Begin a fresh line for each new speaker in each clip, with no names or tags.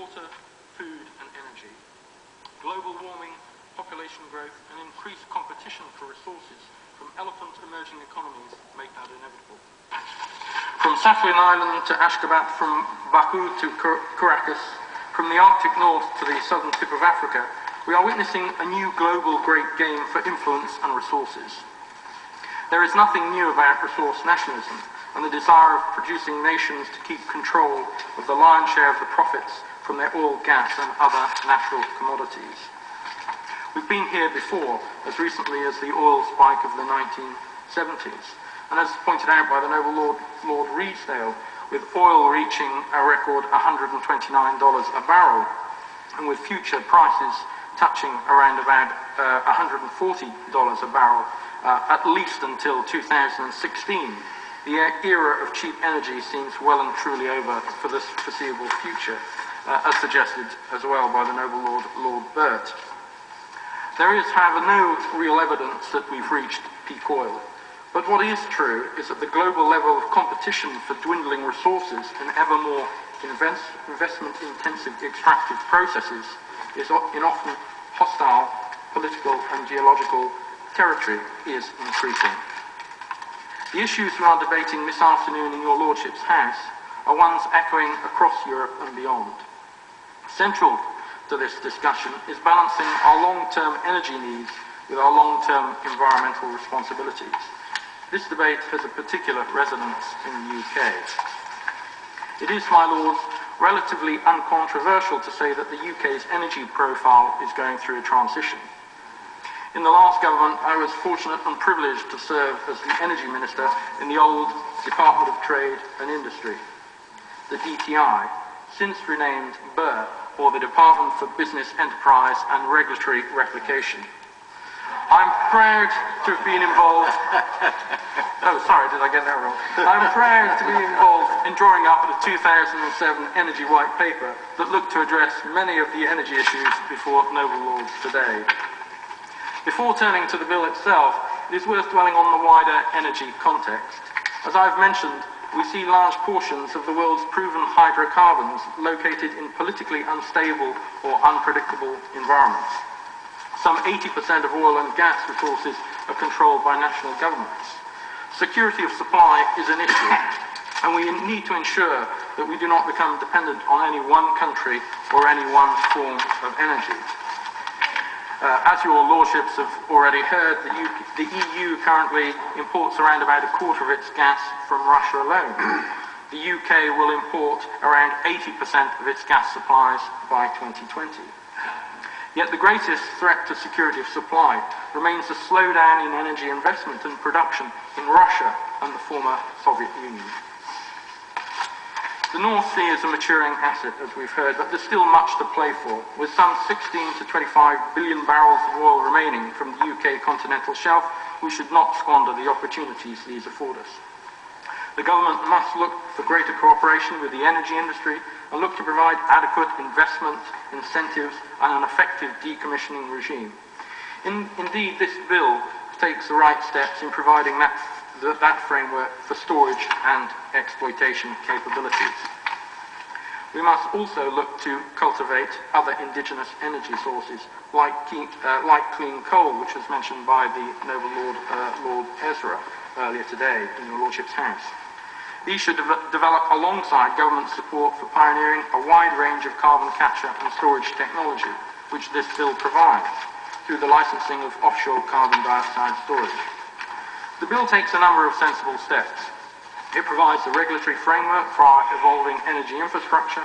water, food and energy. Global warming, population growth and increased competition for resources from elephant emerging economies make that inevitable. From Sakhalin Island to Ashgabat, from Baku to Caracas, from the Arctic North to the southern tip of Africa, we are witnessing a new global great game for influence and resources. There is nothing new about resource nationalism and the desire of producing nations to keep control of the lion's share of the profits from their oil, gas and other natural commodities. We've been here before, as recently as the oil spike of the 1970s, and as pointed out by the Noble Lord Reedsdale, with oil reaching a record $129 a barrel, and with future prices touching around about $140 a barrel, at least until 2016. The era of cheap energy seems well and truly over for the foreseeable future, as suggested as well by the Noble Lord Burt. There is, however, no real evidence that we've reached peak oil. But what is true is that the global level of competition for dwindling resources and ever more investment-intensive extractive processes is in often hostile political and geological territory is increasing. The issues we are debating this afternoon in your Lordship's House are ones echoing across Europe and beyond. Central to this discussion is balancing our long-term energy needs with our long-term environmental responsibilities. This debate has a particular resonance in the UK. It is, my lords, relatively uncontroversial to say that the UK's energy profile is going through a transition. In the last government, I was fortunate and privileged to serve as the Energy Minister in the old Department of Trade and Industry, the DTI, since renamed BER, or the Department for Business, Enterprise and Regulatory Replication. I'm proud to have been involved... Oh, sorry, did I get that wrong? I'm proud to be involved in drawing up the 2007 Energy White Paper that looked to address many of the energy issues before Noble Lords today. Before turning to the bill itself, it is worth dwelling on the wider energy context. As I've mentioned, we see large portions of the world's proven hydrocarbons located in politically unstable or unpredictable environments. Some 80% of oil and gas resources are controlled by national governments. Security of supply is an issue, and we need to ensure that we do not become dependent on any one country or any one form of energy. As your lordships have already heard, the EU currently imports around about a quarter of its gas from Russia alone. The UK will import around 80% of its gas supplies by 2020. Yet the greatest threat to security of supply remains the slowdown in energy investment and production in Russia and the former Soviet Union. The North Sea is a maturing asset, as we've heard, but there's still much to play for. With some 16 to 25 billion barrels of oil remaining from the UK continental shelf, we should not squander the opportunities these afford us. The government must look for greater cooperation with the energy industry and look to provide adequate investment, incentives and an effective decommissioning regime. Indeed, this bill takes the right steps in providing that framework for storage and exploitation capabilities. We must also look to cultivate other indigenous energy sources like clean coal, which was mentioned by the Noble Lord Ezra earlier today in your Lordship's House. These should develop alongside government support for pioneering a wide range of carbon capture and storage technology, which this bill provides, through the licensing of offshore carbon dioxide storage. The bill takes a number of sensible steps. It provides the regulatory framework for our evolving energy infrastructure,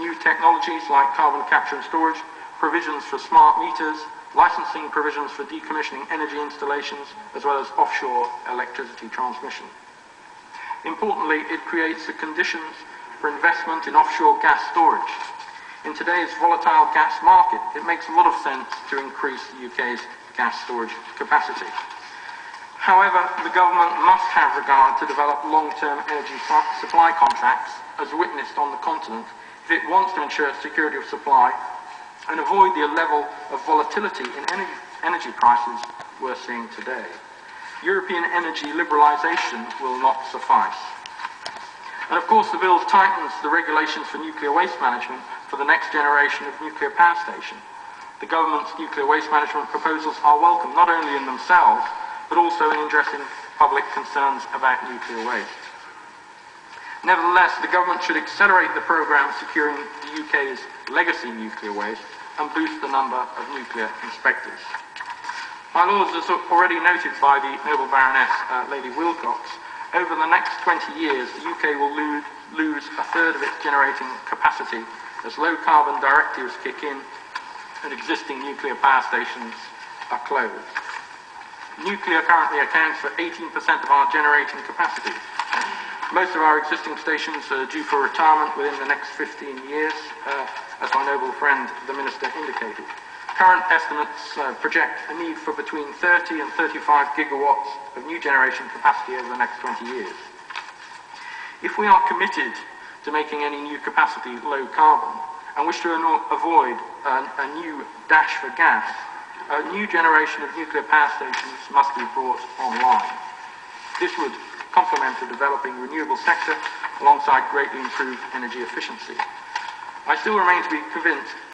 new technologies like carbon capture and storage, provisions for smart meters, licensing provisions for decommissioning energy installations, as well as offshore electricity transmission. Importantly, it creates the conditions for investment in offshore gas storage. In today's volatile gas market, it makes a lot of sense to increase the UK's gas storage capacity. However, the government must have regard to develop long-term energy supply contracts, as witnessed on the continent, if it wants to ensure security of supply and avoid the level of volatility in energy prices we're seeing today. European energy liberalisation will not suffice. And of course, the bill tightens the regulations for nuclear waste management for the next generation of nuclear power station. The government's nuclear waste management proposals are welcome, not only in themselves, but also in addressing public concerns about nuclear waste. Nevertheless, the government should accelerate the programme securing the UK's legacy nuclear waste and boost the number of nuclear inspectors. My Lords, as already noted by the Nobel Baroness Lady Wilcox, over the next 20 years the UK will lose a third of its generating capacity as low-carbon directives kick in and existing nuclear power stations are closed. Nuclear currently accounts for 18% of our generating capacity. Most of our existing stations are due for retirement within the next 15 years, as my noble friend the Minister indicated. Current estimates project a need for between 30 and 35 gigawatts of new generation capacity over the next 20 years. If we are committed to making any new capacity low carbon and wish to avoid a new dash for gas, a new generation of nuclear power stations must be brought online. This would complement the developing renewable sector alongside greatly improved energy efficiency. I still remain to be convinced